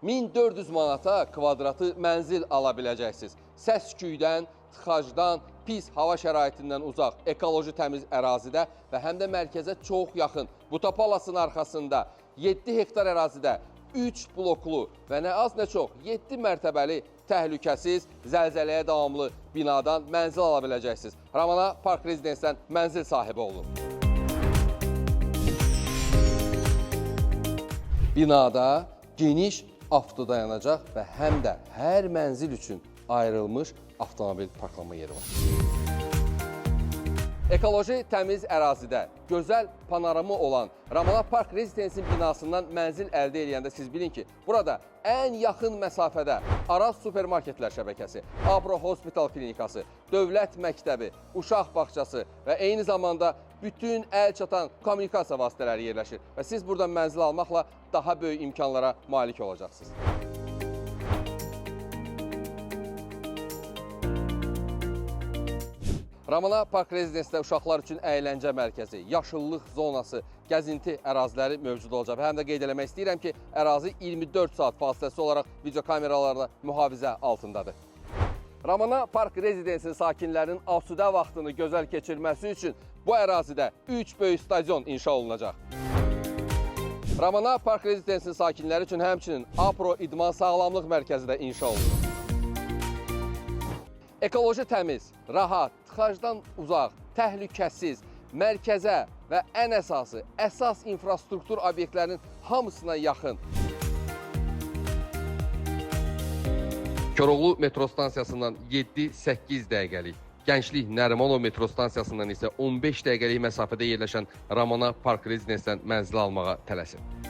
1400 manata kvadratı mənzil ala biləcəksiniz. Səs-küydən, tıxacdan, pis hava şəraitindən uzaq, ekoloji təmiz ərazidə və həm də mərkəzə çox yaxın. Bu Tapalasın arxasında 7 hektar ərazidə 3 bloklu və nə az nə çox 7 mərtəbəli təhlükəsiz, zəlzələyə davamlı binadan mənzil ala biləcəksiniz. Ramana Park Rezidensiyadan mənzil sahibi olun. Binada geniş avtodayanacaq və həm də hər mənzil üçün ayrılmış avtomobil parklama yeri var. Ekoloji təmiz ərazidə gözəl panoramı olan Ramana Park Rezidensiyanın binasından mənzil əldə edəndə siz bilin ki, burada ən yaxın məsafədə Araz supermarketlər şəbəkəsi, Apro Hospital klinikası, dövlət məktəbi, uşaq bağçası və eyni zamanda bütün əl çatan kommunikasiya vasitələri yerləşir və siz buradan mənzil almaqla daha böyük imkanlara malik olacaqsınız. Ramana Park Rezidensiya uşaqlar üçün əyləncə mərkəzi, yaşıllıq zonası, gəzinti əraziləri mövcud olacaq. Və həm də qeyd eləmək istəyirəm ki, ərazi 24 saat fasiləsi olaraq video kameralarla mühafizə altındadır. Ramana Park Rezidensiya sakinlərinin asudə vaxtını gözəl keçirməsi üçün bu ərazidə 3 böyük stadion inşa olunacaq. Ramana Park Rezidensiya sakinləri üçün həmçinin Apro İdman Sağlamlıq Mərkəzi də inşa olunur. Ekoloji təmiz, rahat, tıxacdan uzaq, təhlükəsiz, mərkəzə və ən əsası, əsas infrastruktur obyektlərinin hamısına yaxın. Koroğlu metro stansiyasından 7-8 dəqiqəlik, Gənclik Nərimanov metro stansiyasından isə 15 dəqiqəlik məsafədə yerləşən Ramana Park Rezidensiyadan mənzil almağa tələsin.